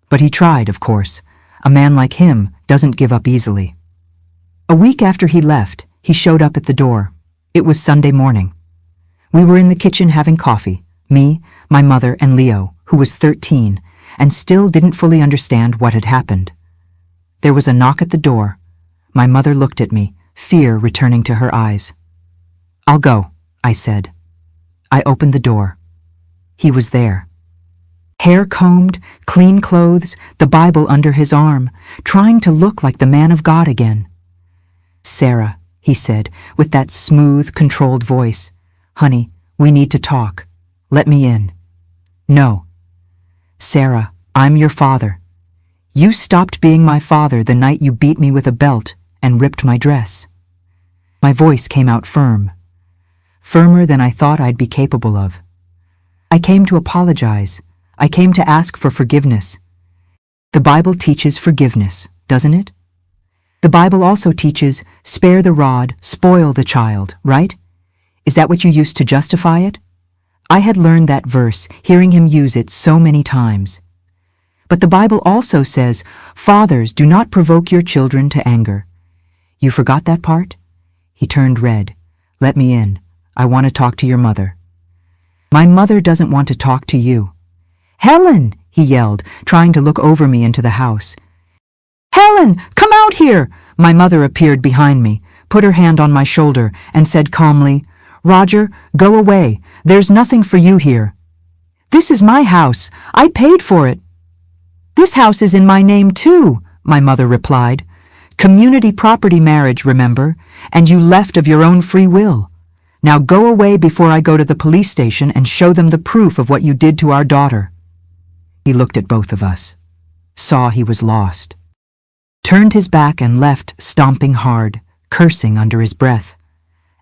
But he tried, of course. A man like him doesn't give up easily. A week after he left, he showed up at the door. It was Sunday morning. We were in the kitchen having coffee, me, my mother, and Leo, who was 13, and still didn't fully understand what had happened. There was a knock at the door. My mother looked at me, fear returning to her eyes. "I'll go," I said. I opened the door. He was there. Hair combed, clean clothes, the Bible under his arm, trying to look like the man of God again. "Sarah," he said, with that smooth, controlled voice. "Honey, we need to talk. Let me in." "No." "Sarah, I'm your father. You stopped being my father the night you beat me with a belt and ripped my dress." My voice came out firm. Firmer than I thought I'd be capable of. "I came to apologize. I came to ask for forgiveness." The Bible teaches forgiveness, doesn't it? The Bible also teaches, spare the rod, spoil the child, right? Is that what you used to justify it? I had learned that verse, hearing him use it so many times. But the Bible also says, fathers, do not provoke your children to anger. You forgot that part? He turned red. "Let me in. I want to talk to your mother." "My mother doesn't want to talk to you." "Helen!" he yelled, trying to look over me into the house. "Helen, come out here!" My mother appeared behind me, put her hand on my shoulder, and said calmly, "Roger, go away. There's nothing for you here." "This is my house. I paid for it." "This house is in my name too," my mother replied. "Community property marriage, remember? And you left of your own free will. Now go away before I go to the police station and show them the proof of what you did to our daughter." He looked at both of us, saw he was lost, turned his back and left, stomping hard, cursing under his breath.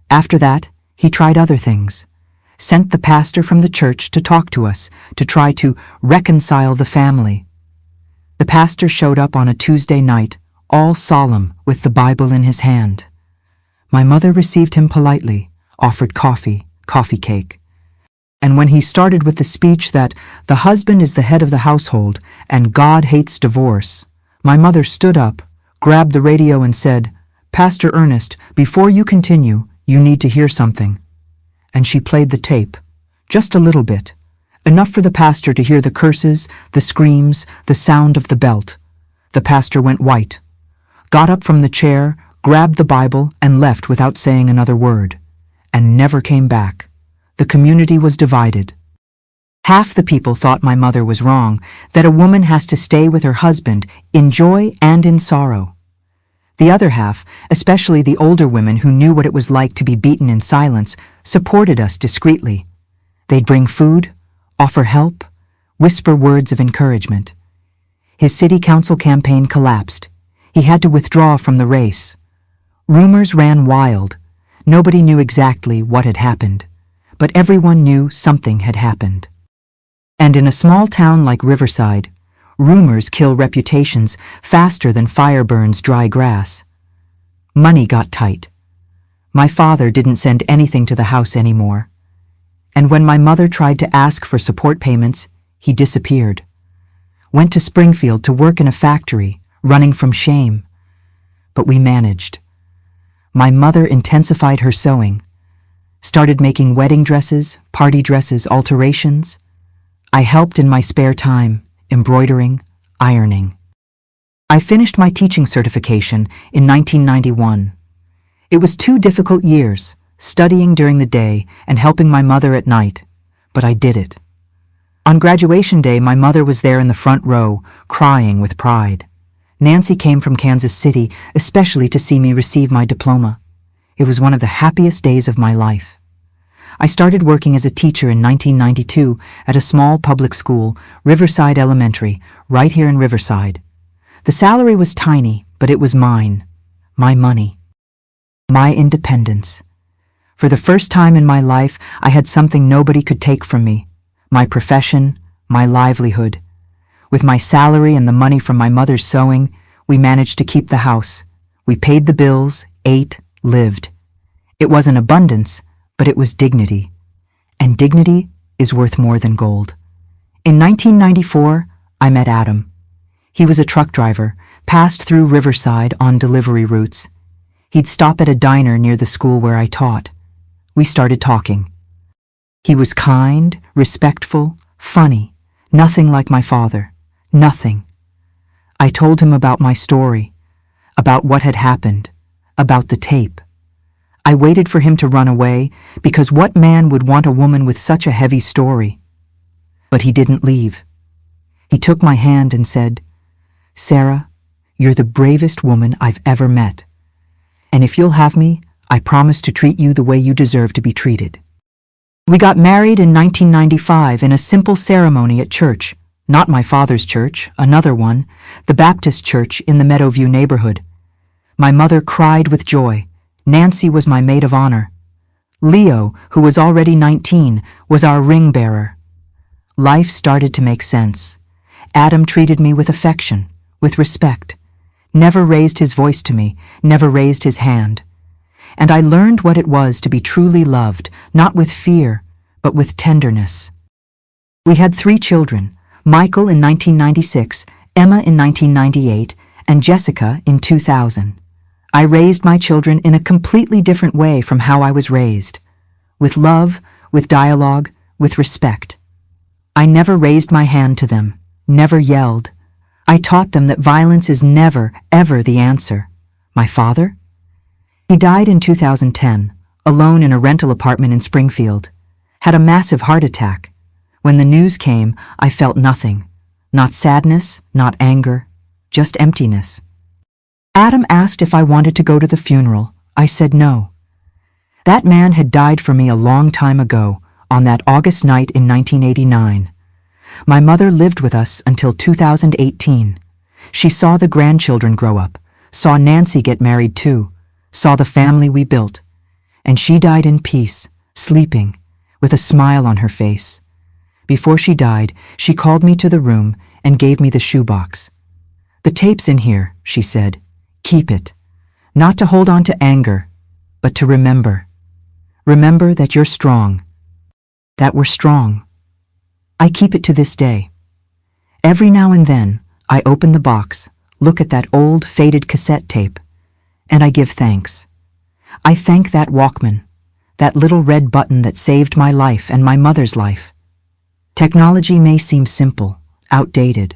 After that, he tried other things. Sent the pastor from the church to talk to us, to try to reconcile the family. The pastor showed up on a Tuesday night, all solemn, with the Bible in his hand. My mother received him politely, offered coffee cake. And when he started with the speech that the husband is the head of the household and God hates divorce, my mother stood up, grabbed the radio and said, "Pastor Ernest, before you continue, you need to hear something." And she played the tape, just a little bit, enough for the pastor to hear the curses, the screams, the sound of the belt. The pastor went white, got up from the chair, grabbed the Bible, and left without saying another word, and never came back. The community was divided. Half the people thought my mother was wrong, that a woman has to stay with her husband in joy and in sorrow. The other half, especially the older women who knew what it was like to be beaten in silence, supported us discreetly. They'd bring food, offer help, whisper words of encouragement. His city council campaign collapsed. He had to withdraw from the race. Rumors ran wild. Nobody knew exactly what had happened, but everyone knew something had happened. And in a small town like Riverside, rumors kill reputations faster than fire burns dry grass. Money got tight. My father didn't send anything to the house anymore. And when my mother tried to ask for support payments, he disappeared. Went to Springfield to work in a factory, running from shame. But we managed. My mother intensified her sewing, started making wedding dresses, party dresses, alterations. I helped in my spare time, embroidering, ironing. I finished my teaching certification in 1991. It was 2 difficult years, studying during the day and helping my mother at night, but I did it. On graduation day, my mother was there in the front row, crying with pride. Nancy came from Kansas City, especially to see me receive my diploma. It was one of the happiest days of my life. I started working as a teacher in 1992 at a small public school, Riverside Elementary, right here in Riverside. The salary was tiny, but it was mine. My money. My independence. For the first time in my life, I had something nobody could take from me. My profession, my livelihood. With my salary and the money from my mother's sewing, we managed to keep the house. We paid the bills, ate, lived. It wasn't abundance, but it was dignity. And dignity is worth more than gold. In 1994, I met Adam. He was a truck driver, passed through Riverside on delivery routes. He'd stop at a diner near the school where I taught. We started talking. He was kind, respectful, funny, nothing like my father. Nothing. I told him about my story, about what had happened, about the tape. I waited for him to run away, because what man would want a woman with such a heavy story? But he didn't leave. He took my hand and said, "Sarah, you're the bravest woman I've ever met. And if you'll have me, I promise to treat you the way you deserve to be treated." We got married in 1995 in a simple ceremony at church, not my father's church, another one, the Baptist church in the Meadowview neighborhood. My mother cried with joy. Nancy was my maid of honor. Leo, who was already 19, was our ring bearer. Life started to make sense. Adam treated me with affection, with respect, never raised his voice to me, never raised his hand. And I learned what it was to be truly loved, not with fear, but with tenderness. We had 3 children, Michael in 1996, Emma in 1998, and Jessica in 2000. I raised my children in a completely different way from how I was raised, with love, with dialogue, with respect. I never raised my hand to them, never yelled. I taught them that violence is never, ever the answer. My father? He died in 2010, alone in a rental apartment in Springfield. Had a massive heart attack. When the news came, I felt nothing. Not sadness, not anger, just emptiness. Adam asked if I wanted to go to the funeral. I said no. That man had died for me a long time ago, on that August night in 1989. My mother lived with us until 2018. She saw the grandchildren grow up, saw Nancy get married too, saw the family we built. And she died in peace, sleeping, with a smile on her face. Before she died, she called me to the room and gave me the shoebox. "The tape's in here," she said. "Keep it. Not to hold on to anger, but to remember. Remember that you're strong. That we're strong." I keep it to this day. Every now and then, I open the box, look at that old, faded cassette tape, and I give thanks. I thank that Walkman, that little red button that saved my life and my mother's life. Technology may seem simple, outdated,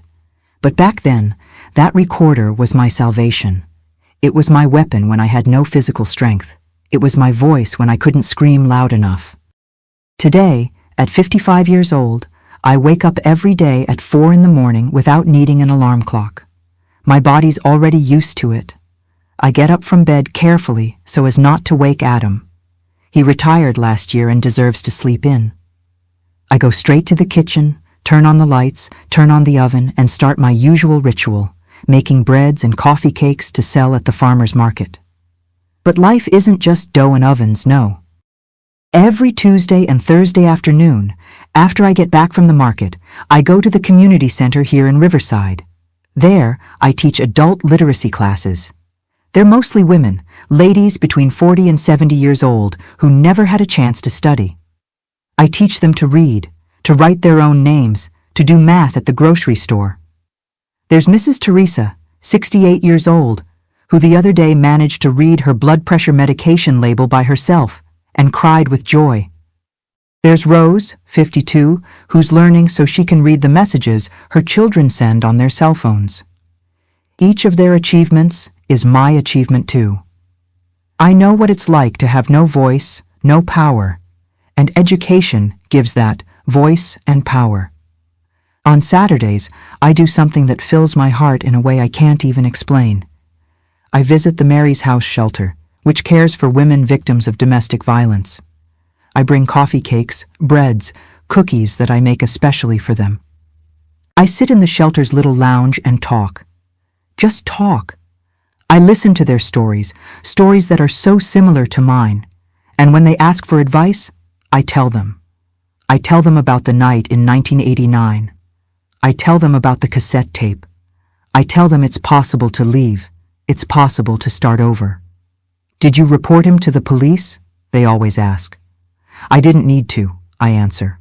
but back then, that recorder was my salvation. It was my weapon when I had no physical strength. It was my voice when I couldn't scream loud enough. Today, at 55 years old, I wake up every day at 4 in the morning without needing an alarm clock. My body's already used to it. I get up from bed carefully so as not to wake Adam. He retired last year and deserves to sleep in. I go straight to the kitchen, turn on the lights, turn on the oven, and start my usual ritual, making breads and coffee cakes to sell at the farmer's market. But life isn't just dough and ovens, no. Every Tuesday and Thursday afternoon, after I get back from the market, I go to the community center here in Riverside. There, I teach adult literacy classes. They're mostly women, ladies between 40 and 70 years old who never had a chance to study. I teach them to read, to write their own names, to do math at the grocery store. There's Mrs. Teresa, 68 years old, who the other day managed to read her blood pressure medication label by herself and cried with joy. There's Rose, 52, who's learning so she can read the messages her children send on their cell phones. Each of their achievements is my achievement too. I know what it's like to have no voice, no power, and education gives that voice and power. On Saturdays, I do something that fills my heart in a way I can't even explain. I visit the Mary's House shelter, which cares for women victims of domestic violence. I bring coffee cakes, breads, cookies that I make especially for them. I sit in the shelter's little lounge and talk. Just talk. I listen to their stories, stories that are so similar to mine, and when they ask for advice, I tell them. I tell them about the night in 1989. I tell them about the cassette tape. I tell them it's possible to leave. It's possible to start over. "Did you report him to the police?" they always ask. I didn't need to, I answer.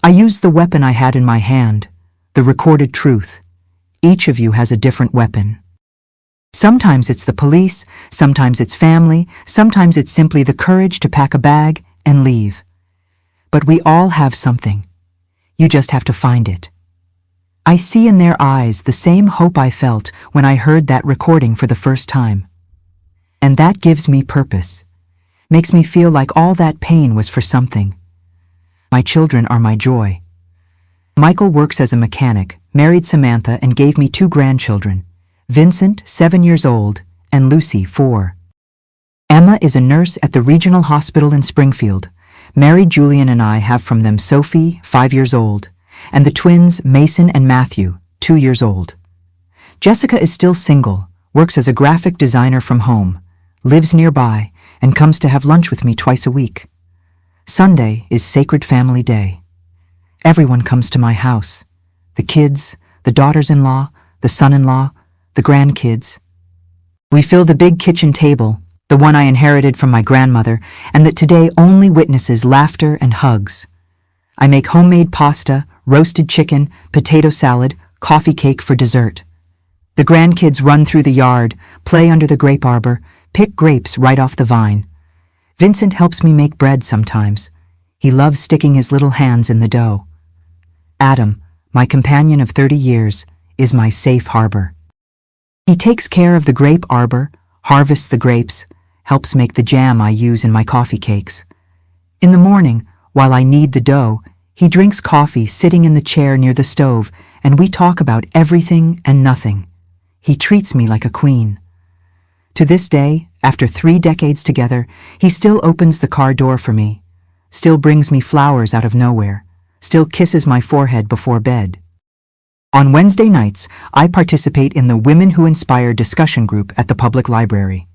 I used the weapon I had in my hand, the recorded truth. Each of you has a different weapon. Sometimes it's the police, sometimes it's family, sometimes it's simply the courage to pack a bag and leave. But we all have something. You just have to find it. I see in their eyes the same hope I felt when I heard that recording for the first time. And that gives me purpose. Makes me feel like all that pain was for something. My children are my joy. Michael works as a mechanic, married Samantha, and gave me 2 grandchildren, Vincent, 7 years old, and Lucy, 4. Emma is a nurse at the regional hospital in Springfield. Married Julian and I have from them Sophie, 5 years old, and the twins Mason and Matthew, 2 years old. Jessica is still single, works as a graphic designer from home, lives nearby, and comes to have lunch with me twice a week. Sunday is Sacred Family Day. Everyone comes to my house. The kids, the daughters-in-law, the son-in-law, the grandkids. We fill the big kitchen table, the one I inherited from my grandmother, and that today only witnesses laughter and hugs. I make homemade pasta, roasted chicken, potato salad, coffee cake for dessert. The grandkids run through the yard, play under the grape arbor, pick grapes right off the vine. Vincent helps me make bread sometimes. He loves sticking his little hands in the dough. Adam, my companion of 30 years, is my safe harbor. He takes care of the grape arbor, harvests the grapes, helps make the jam I use in my coffee cakes. In the morning, while I knead the dough, he drinks coffee sitting in the chair near the stove, and we talk about everything and nothing. He treats me like a queen. To this day, after 3 decades together, he still opens the car door for me, still brings me flowers out of nowhere, still kisses my forehead before bed. On Wednesday nights, I participate in the Women Who Inspire discussion group at the public library.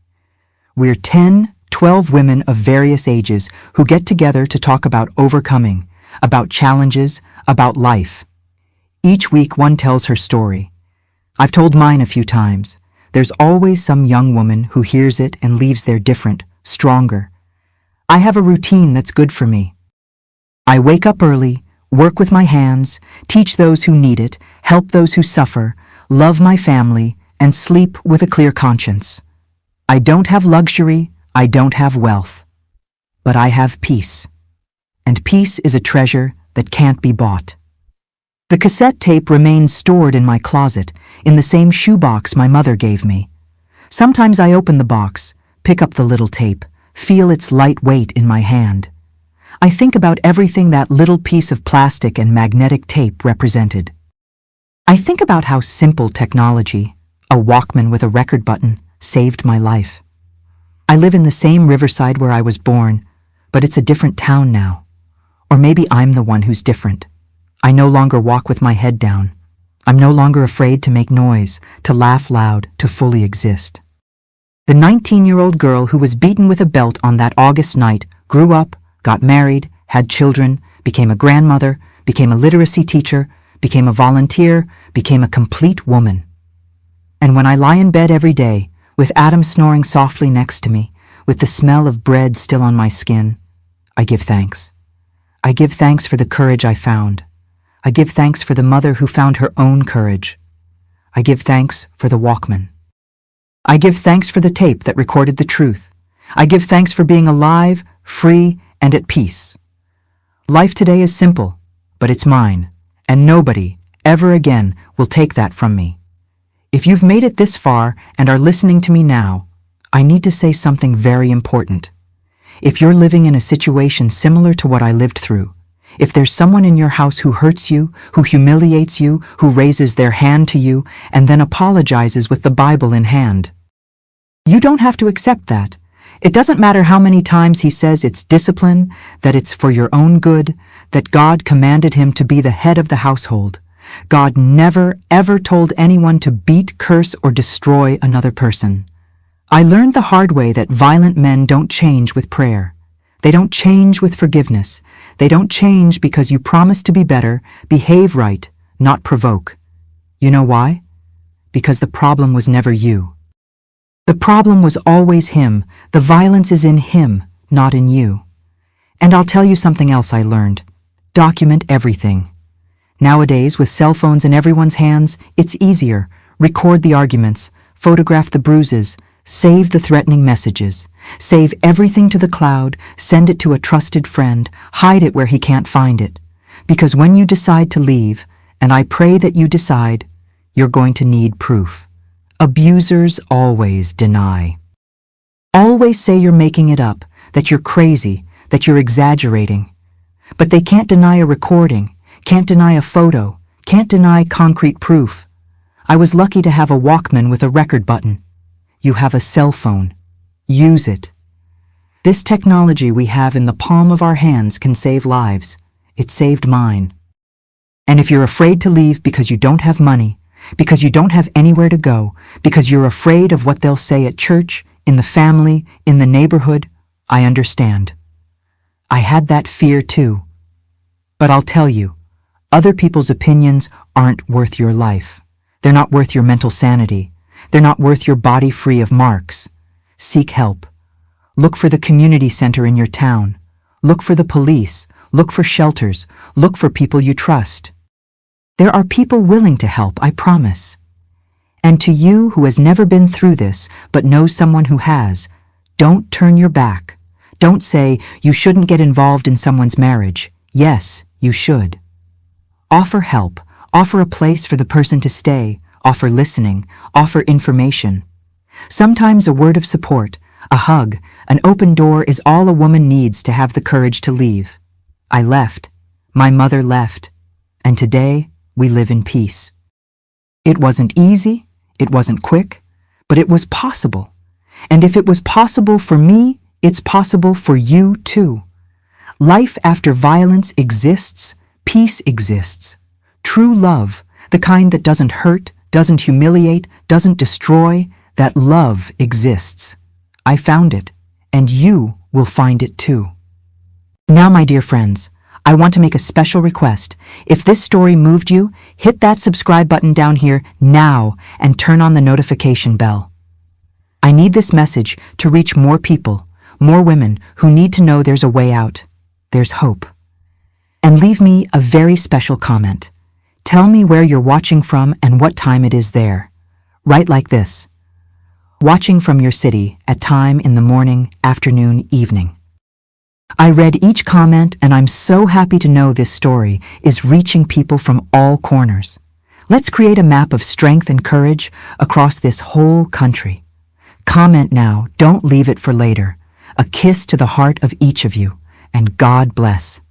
We're 10, 12 women of various ages who get together to talk about overcoming, about challenges, about life. Each week one tells her story. I've told mine a few times. There's always some young woman who hears it and leaves there different, stronger. I have a routine that's good for me. I wake up early, work with my hands, teach those who need it, help those who suffer, love my family, and sleep with a clear conscience. I don't have luxury, I don't have wealth, but I have peace. And peace is a treasure that can't be bought. The cassette tape remains stored in my closet, in the same shoebox my mother gave me. Sometimes I open the box, pick up the little tape, feel its light weight in my hand. I think about everything that little piece of plastic and magnetic tape represented. I think about how simple technology, a Walkman with a record button, saved my life. I live in the same Riverside where I was born, but it's a different town now. Or maybe I'm the one who's different. I no longer walk with my head down. I'm no longer afraid to make noise, to laugh loud, to fully exist. The 19-year-old girl who was beaten with a belt on that August night grew up, got married, had children, became a grandmother, became a literacy teacher, became a volunteer, became a complete woman. And when I lie in bed every day, with Adam snoring softly next to me, with the smell of bread still on my skin, I give thanks. I give thanks for the courage I found. I give thanks for the mother who found her own courage. I give thanks for the Walkman. I give thanks for the tape that recorded the truth. I give thanks for being alive, free, and at peace. Life today is simple, but it's mine, and nobody, ever again, will take that from me. If you've made it this far and are listening to me now, I need to say something very important. If you're living in a situation similar to what I lived through, if there's someone in your house who hurts you, who humiliates you, who raises their hand to you, and then apologizes with the Bible in hand, you don't have to accept that. It doesn't matter how many times he says it's discipline, that it's for your own good, that God commanded him to be the head of the household. God never, ever told anyone to beat, curse, or destroy another person. I learned the hard way that violent men don't change with prayer. They don't change with forgiveness. They don't change because you promise to be better, behave right, not provoke. You know why? Because the problem was never you. The problem was always him. The violence is in him, not in you. And I'll tell you something else I learned. Document everything. Nowadays, with cell phones in everyone's hands, it's easier. Record the arguments, photograph the bruises, save the threatening messages, save everything to the cloud, send it to a trusted friend, hide it where he can't find it. Because when you decide to leave, and I pray that you decide, you're going to need proof. Abusers always deny. always say you're making it up, that you're crazy, that you're exaggerating. But they can't deny a recording, can't deny a photo, can't deny concrete proof. I was lucky to have a Walkman with a record button. You have a cell phone. Use it. This technology we have in the palm of our hands can save lives. It saved mine. And if you're afraid to leave because you don't have money, because you don't have anywhere to go, because you're afraid of what they'll say at church, in the family, in the neighborhood, I understand. I had that fear too. But I'll tell you, other people's opinions aren't worth your life. They're not worth your mental sanity. They're not worth your body free of marks. Seek help. Look for the community center in your town. Look for the police. Look for shelters. Look for people you trust. There are people willing to help, I promise. And to you who has never been through this but knows someone who has, don't turn your back. Don't say you shouldn't get involved in someone's marriage. Yes, you should. Offer help. Offer a place for the person to stay. Offer listening. Offer information. Sometimes a word of support, a hug, an open door is all a woman needs to have the courage to leave. I left. My mother left. And today, we live in peace. It wasn't easy, it wasn't quick, but it was possible. And if it was possible for me, it's possible for you too. Life after violence exists, peace exists. True love, the kind that doesn't hurt, doesn't humiliate, doesn't destroy, that love exists. I found it, and you will find it too. Now, my dear friends, I want to make a special request. If this story moved you, hit that subscribe button down here now and turn on the notification bell. I need this message to reach more people, more women who need to know there's a way out. There's hope. And leave me a very special comment. Tell me where you're watching from and what time it is there. Write like this. Watching from your city at time in the morning, afternoon, evening. I read each comment and I'm so happy to know this story is reaching people from all corners. Let's create a map of strength and courage across this whole country. Comment now, don't leave it for later. A kiss to the heart of each of you, and God bless.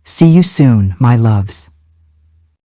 See you soon, my loves.